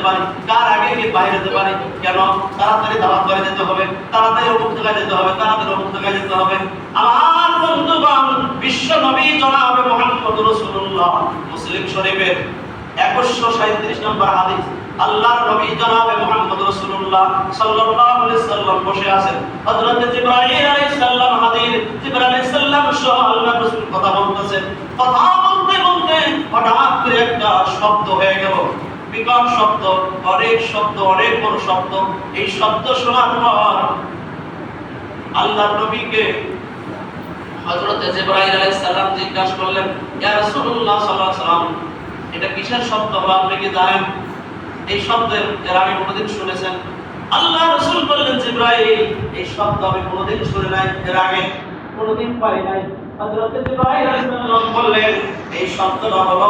পারি, কার আগে গিয়ে বাইরে যেতে পারি। কেন? তাড়াতাড়ি দাওয়াত করে যেতে হবে, তাড়াতাড়ি অমুক জায়গায় যেতে হবে, তাড়াতাড়ি অমুক জায়গায় যেতে হবে। আমার বন্ধুগণ, বিশ্ব নবী জনাবে মুহাম্মদ রাসূলুল্লাহ, মুসলিম শরীফের 1137 নম্বর হাদিস, আল্লাহর নবী জনাবে মুহাম্মদ রাসূলুল্লাহ সাল্লাল্লাহু আলাইহি সাল্লাম বসে আছেন। হযরত জিবরাইল আলাইহিস সালাম হাজির। জিবরাইল আলাইহিস সালাম সহ আল্লাহর রাসূল কথা বলতেছেন। কথা বলতে বলতে হঠাৎ করে একটা শব্দ হয়ে গেল, বিকট শব্দ, অনেক শব্দ, অনেক বড় শব্দ। এই শব্দ শোনার পর আল্লাহর নবীকে হযরত জিবরাইল আলাইহিস সালাম জিজ্ঞাসা করলেন, ইয়া রাসূলুল্লাহ সাল্লাল্লাহু আলাইহি সাল্লাম, এটা কিসের শব্দ হলো, আপনি কি জানেন? এই শব্দের এর আগে কোনোদিন শুনেছেন? আল্লাহ রাসূল বললেন, জিবরাইল, এই শব্দ আমি কোনোদিন শুনি নাই, এর আগে কোনোদিন পাই নাই। হযরত জিবরাইল আলাইহিস সালাম বললেন, এই শব্দটা হলো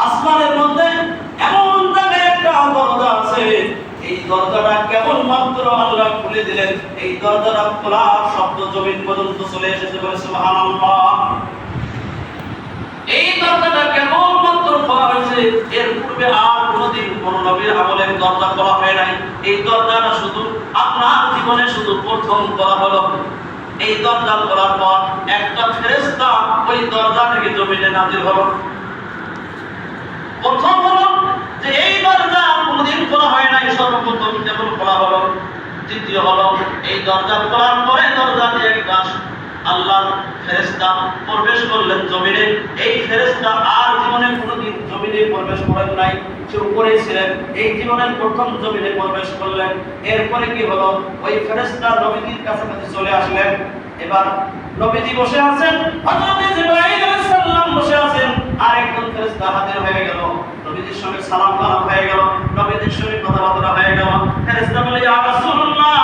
আসমানের মধ্যে এমন জায়গায় একটা দরজা আছে, এই দরজাটা কেবলমাত্র আল্লাহ খুলে দিলেন, এই দরজাটা খোলার শব্দ জমিন পর্যন্ত চলে এসেছে। বলে সুবহানাল্লাহ। এই দরজাটা কেবলমাত্র খোলা হয়েছে, এর পূর্বে আর কোনোদিন কোন নবীর আমলের দরজা খোলা হয় নাই। এই দরজাটা শুধু আপনার জীবনে শুধু প্রথম খোলা হলো। এই দরজা খোলার পর একটা ফেরেশতা ওই দরজা থেকে জমিনে নাজিল হলো। প্রথম হলো যে এই দরজা কোনোদিন খোলা হয় নাই, সর্বপ্রথম কেবল খোলা হলো। দ্বিতীয় হলো এই দরজা খোলার পরে দরজা দিয়ে একটা আল্লাহর ফেরেশতা প্রবেশ করলেন জমিনে। এই ফেরেশতা আর জীবনে কোনোদিন জমিনে প্রবেশ করেন নাই, সে উপরেই ছিলেন। এই জীবনের প্রথম জমিনে প্রবেশ করলেন। এরপরে কি হলো? ওই ফেরেশতা নবীজির কাছাকাছি চলে আসলেন। এবার নবীজি বসে আছেন, হযরত জিবরাইল আলাইহিস সালাম বসে আছেন, আর একজন ফেরেশতা হাজির হয়ে গেল। নবীজির সঙ্গে সালাম কালাম হয়ে গেল, নবীজির সঙ্গে কথাবার্তা হয়ে গেল। ফেরেশতা বলে, ইয়া রাসূলুল্লাহ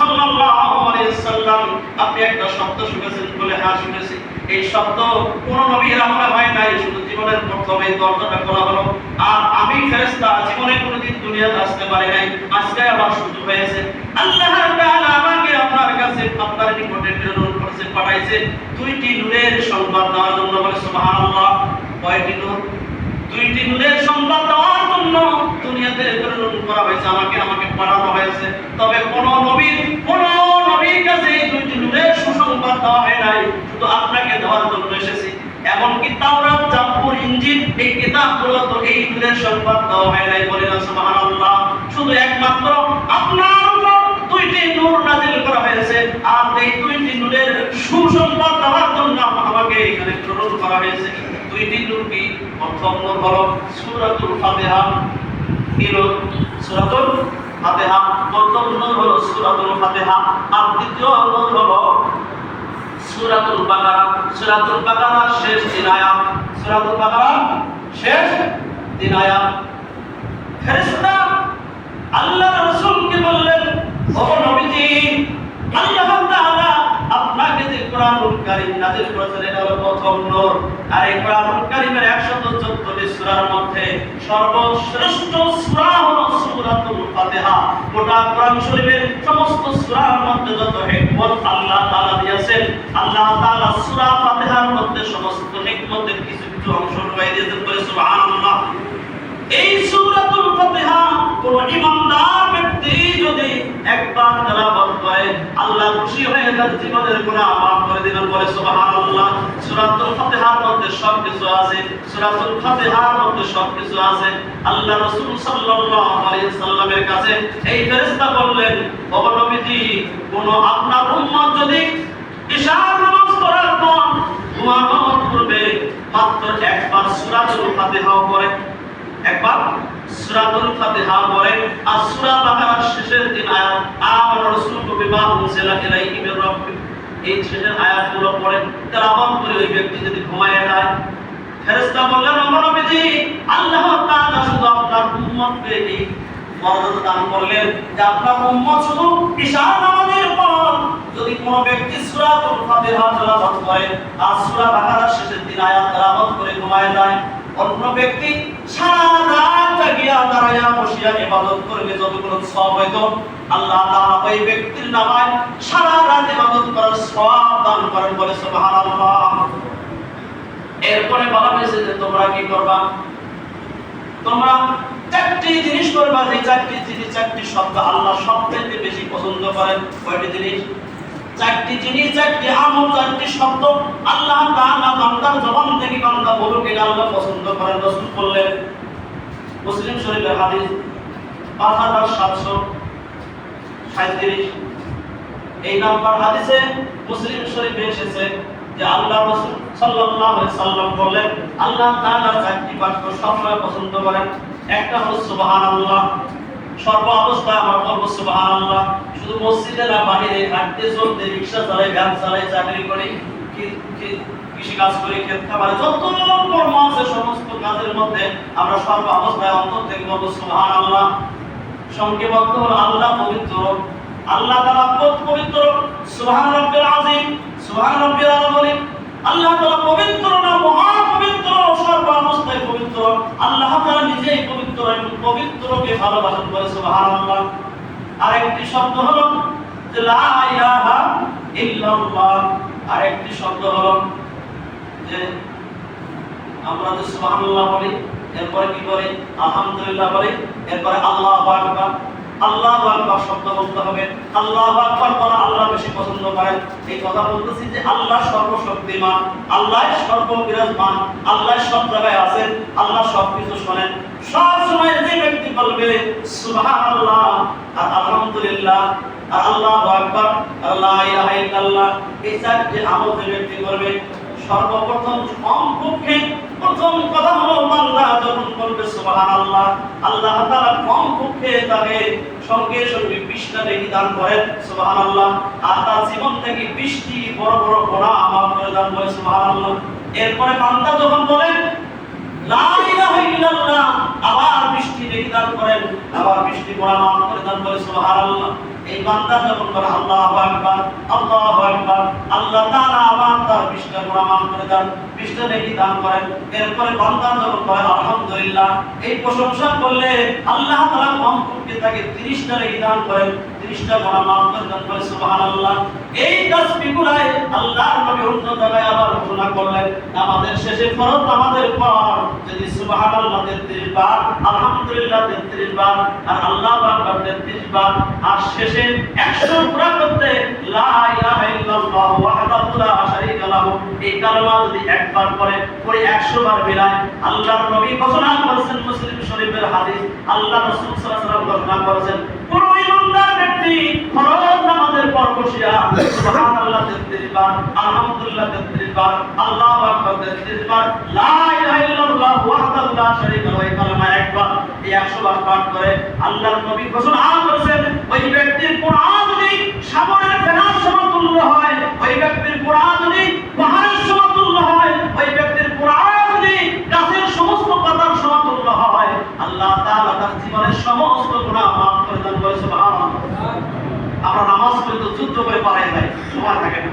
সাল্লাল্লাহু আলাইহি সাল্লাম, আপনি একটা শব্দ শুনেছেন? বলে, হ্যাঁ শুনেছি। এই শব্দ কোন নবীর আমলে হয় নাই, শুধু জীবনের প্রথম এই দরজাটা খোলা হলো। আর আমি ফেরেশতা জীবনে কোনোদিন দুনিয়াতে আসতে পারি নাই, আজকে আমার সুযোগ হয়েছে। আল্লাহ তাআলা আমাকে আপনার কাছে, আপনার নিকটে প্রেরণ করেছে, পাঠাইছে দুইটি নূরের সংবাদ দেওয়ার জন্য। বলে সুবহানাল্লাহ। কয়টি নূর? দুইটি নূরের সংবাদ দেওয়ার জন্য দুনিয়াতে প্রেরণ করা হয়েছে, আমাকে পাঠানো হয়েছে। তবে কোন নবীর কাছে এই দুইটি নূরের সুসংবাদ দেওয়া হয় নাই, শুধু আপনাকে দেওয়ার জন্য এসেছি। এমনকি তাওরাত, জাবুর, ইনজিল এই কিতাবগুলো তো এই নূরের সংবাদ দেওয়া হয় নাই। বলে না সুবহানাল্লাহ। শুধু একমাত্র আপনার উপর দুইটি নূর নাযিল করা হয়েছে, আর এই দুইটি নূরের সুসংবাদ দেওয়ার জন্য আমাকে এখানে প্রেরণ করা হয়েছে। দুইটি নূর কি? প্রথম নূর হলো সূরাতুল ফাতিহা, সূরাতুল ফাতিহা। প্রথম নূর হলো সূরাতুল ফাতিহা, আর দ্বিতীয় নূর হলো সূরাতুল বাকারা। সূরাতুল বাকারার শেষ 3 আয়াত, সূরাতুল বাকারার শেষ 3 আয়াত। ফেরেশতা আল্লাহর রাসূলকে বললেন, ও নবীজি, আল্লাহ তাআলা আপনাকে যে কোরআনুল কারীম নাযিল করেছেন, এটা হলো প্রথম নূর। আর এই কোরআনুল কারীমের 114টি সূরার মধ্যে সর্বশ্রেষ্ঠ সূরা হলো সূরাতুল ফাতিহা। গোটা কোরআন শরীফের সমস্ত সূরার মধ্যে যত হিকমত আল্লাহ তাআলা দিয়েছেন, আল্লাহ তাআলা সূরা ফাতিহার মধ্যে সমস্ত হিকমতের কিছু কিছু অংশ ঢুকাই দিয়েছেন। বলে সুবহানাল্লাহ। এই সূরাতুল ফাতিহা কোন ইমানদার ব্যক্তি যদি একবার তেলাওয়াত করে, আল্লাহ খুশি হয়ে তার জীবনের গুনাহ মাফ করে দিবেন। বলে সুবহানাল্লাহ। সূরাতুল ফাতিহার মধ্যে সবকিছু আছে, সূরাতুল ফাতিহার মধ্যে সবকিছু আছে। আল্লাহ রাসূল সাল্লাল্লাহু আলাইহি সাল্লামের কাছে এই ফেরেশতা বললেন, ও নবীজি, কোন আপনার উম্মত যদি ইশার নামাজ পড়ার পর ঘুমানোর পূর্বে মাত্র একবার সূরাতুল ফাতিহা পড়ে, একবার সূরাতুল ফাতিহা পড়ে, আর সূরা বাকারার শেষের 3 আয়াত, আমানা রাসূলু বিমা উনজিলা ইলাইহি মির রাব্বিহি, এই শেষের আয়াতগুলো পড়ে তেলাওয়াত করে ওই ব্যক্তি যদি ঘুমায় যায়, ফেরেশতা বললেন, ও নবীজি, আল্লাহ তাআলা শুধু আপনার উম্মতকে এই মর্যাদা দান করলেন যে আপনার উম্মত শুধু ইশা নামাজের পর যদি কোনো ব্যক্তি সূরাতুল ফাতিহা তেলাওয়াত করে আর সূরা বাকারার শেষের 3 আয়াত তেলাওয়াত করে ঘুমায় যায়, অন্য ব্যক্তি সারা রাত জাগিয়া দাঁড়াইয়া বসিয়া ইবাদত করলে যতগুলো সওয়াব হইতো, আল্লাহ তাআলা ওই ব্যক্তির নামায় সারা রাত ইবাদত করার সওয়াব দান করেন। বলে সুবহানাল্লাহ। এরপরে বলা হয়েছে যে তোমরা কি করবা? তোমরা চারটি জিনিস করবা, যে চারটি জিনিস, চারটি শব্দ আল্লাহ সবচেয়ে বেশি পছন্দ করেন। কয়টি জিনিস? চারটি জিনিস, চারটি আমল, চারটি শব্দ আল্লাহ তাআলা বান্দার জবান থেকে বান্দা বলুক, এটা আল্লাহ পছন্দ করেন। রাসূল বললেন, মুসলিম শরীফের হাদিস 5737, এই নাম্বার হাদিসে মুসলিম শরীফে এসেছে যে আল্লাহ রাসূল সাল্লাল্লাহু আলাইহি সাল্লাম বলেন, আল্লাহ তাআলা চারটি বাক্য সবসময় পছন্দ করেন। একটা হলো সুবহানাল্লাহ, সর্ব অবস্থায় আমরা বলবো সুবহানাল্লাহ। শুধু মসজিদে না, বাইরে হাঁটতে চলতে, রিকশা চালাই, ভ্যান চালাই, চাকরি করি, কৃষি কাজ করি, ক্ষেত খামারে যত কর্ম আছে সমস্ত কাজের মধ্যে আমরা সর্ব অবস্থায় অন্তর থেকে বলবো সুবহানাল্লাহ। সংক্ষেপত হলো আল্লাহ পবিত্র, আল্লাহ তাআলা পবিত্র। সুবহান রাব্বিল আযীম, সুবহান রাব্বিল আযীম। আল্লাহ তাআলা পবিত্র না, মহা পবিত্র, সর্ব অবস্থায় পবিত্র। আল্লাহ তাআলা নিজেই পবিত্র এবং পবিত্রকে ভালোবাসেন বলে সুবহানাল্লাহ। আরেকটি শব্দ হলো যে লা ইলাহা ইল্লাল্লাহ। আরেকটি শব্দ হলো যে আমরা যে সুবহানাল্লাহ বলি, এরপরে কি বলি? আলহামদুলিল্লাহ বলি, এরপরে আল্লাহু আকবার। আল্লাহু আকবার শব্দ বলতে হবে। আল্লাহু আকবার বলা আল্লাহ বেশি পছন্দ করেন। এই কথা বলতেছি যে আল্লাহ সর্বশক্তিমান, আল্লাহ সর্ববিরাজমান, আল্লাহ সব জায়গায় আছেন, আল্লাহ সবকিছু শোনেন। সব সময় যে ব্যক্তি বলবে সুবহানাল্লাহ আর আলহামদুলিল্লাহ আর আল্লাহু আকবার আর লা ইলাহা ইল্লাল্লাহ, এই চারটি আমল যে ব্যক্তি করবে, সর্বপ্রথম কমপক্ষে প্রথম কথা হলো বান্দা যখন বলবে সুবহানাল্লাহ, আল্লাহ তাআলা কমপক্ষে তাকে সঙ্গে সঙ্গে 20টা নেকি দান করেন সুবহানাল্লাহ। আর তার জীবন থেকে 20টি বড় বড় গুনাহ মাফ করে দান করে সুবহানাল্লাহ। এরপরে বান্দা যখন বলেন লা ইলাহা ইল্লাল্লাহ, আবার 20টি নেকি দান করেন, আবার 20টি গুনাহ মাফ করে দান করে সুবহানাল্লাহ। এই বান্দা যখন বলে আল্লাহু আকবার, আল্লাহু আকবার, আল্লাহ তাআলা আবার তার 20টা গুনাহ মাফ করে দেন, 20টা নেকি দান করেন। এরপরে বান্দা যখন বলে আলহামদুলিল্লাহ, এই প্রশংসা করলে আল্লাহ তাআলা কমপক্ষে তাকে 30টা নেকি দান করেন, 30টা গুনাহ মাফ করে দেন বলে সুবহানাল্লাহ। এই তাসবিহগুলাই আল্লাহর নবী অন্য জায়গায় আবার ঘোষণা করলেন, নামাজের শেষে ফরজ নামাজের পর যদি সুবহানাল্লাহ 33 বার, আলহামদুলিল্লাহ 33 বার আর আল্লাহু আকবার 33 বার, আর শেষে 100 পুরা করতে লা ইলাহা ইল্লাল্লাহ ওয়াহদাহু লা শারীকা লাহু, এই কালেমা যদি একবার পড়ে 100 বার মিলায়, আল্লাহর নবী ঘোষণা করেছেন, মুসলিম শরীফের হাদিস, আল্লাহ রাসূল সাল্লাল্লাহু আলাইহি ওয়াসাল্লাম ঘোষণা করেছেন, কোন ইমানদার ব্যক্তি ফরজ নামাজের পর বসিয়া সুবহানাল্লাহ 33 বার, আলহামদুলিল্লাহ 33 বার, আল্লাহু আকবার 33 বার, লা ইলাহা ইল্লাল্লাহ ওয়াহদাহু লা শারীকা লাহু, এই কালেমা একবার, এই 100 বার পাঠ করে আল্লাহর নবী ঘোষণা করেছেন, ওই ব্যক্তির কোরআন যদি সাগরের ফেনার সমতুল্য হয়, ওই ব্যক্তির কোরআন যদি পাহাড়ের সমতুল্য হয়, ওই ব্যক্তির কোরআন যদি গাছের সমস্ত পাতার সমতুল্য হয়, আল্লাহ তাআলা তার জীবনের সমস্ত গুনাহ মাফ করে দেন বলে সুবহানাল্লাহ। আমরা নামাজ পড়ে তো যুদ্ধ করে পালাই যাই, সময় থাকে না।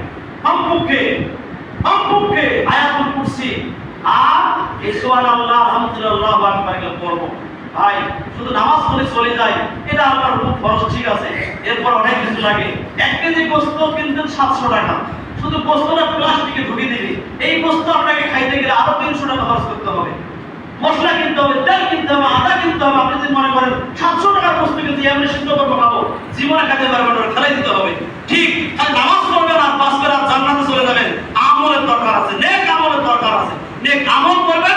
কমপক্ষে আয়াতুল কুরসি আর এই সুবহানাল্লাহ আলহামদুলিল্লাহ আল্লাহু আকবার এগুলো পড়বো। ভাই শুধু নামাজ পড়ে চলে যায়, এটা আল্লাহর খুব খরচ, ঠিক আছে, এরপর অনেক কিছু লাগে। 1 কেজি গোশত কিনতেন 700 টাকা, শুধু গোশতটা প্লাস্টিকে ঢুকিয়ে দিবি, এই গোশত আপনাকে খাইতে গেলে আরো 300 টাকা খরচ করতে হবে। মশলা কিনতে হবে, তেল কিনতে হবে, আদা কিনতে হবে। আপনি যদি মনে করেন 700 টাকার গোশত কিনতে এমনি সিদ্ধ করবো খাবো, জীবনে খাইতে পারবেন না, ফেলাই দিতে হবে। ঠিক তাই নামাজ পড়বেন আর 5 বেলা জান্নাতে চলে যাবেন, আমলের দরকার আছে, নেক আমলের দরকার আছে। নেক আমল করবেন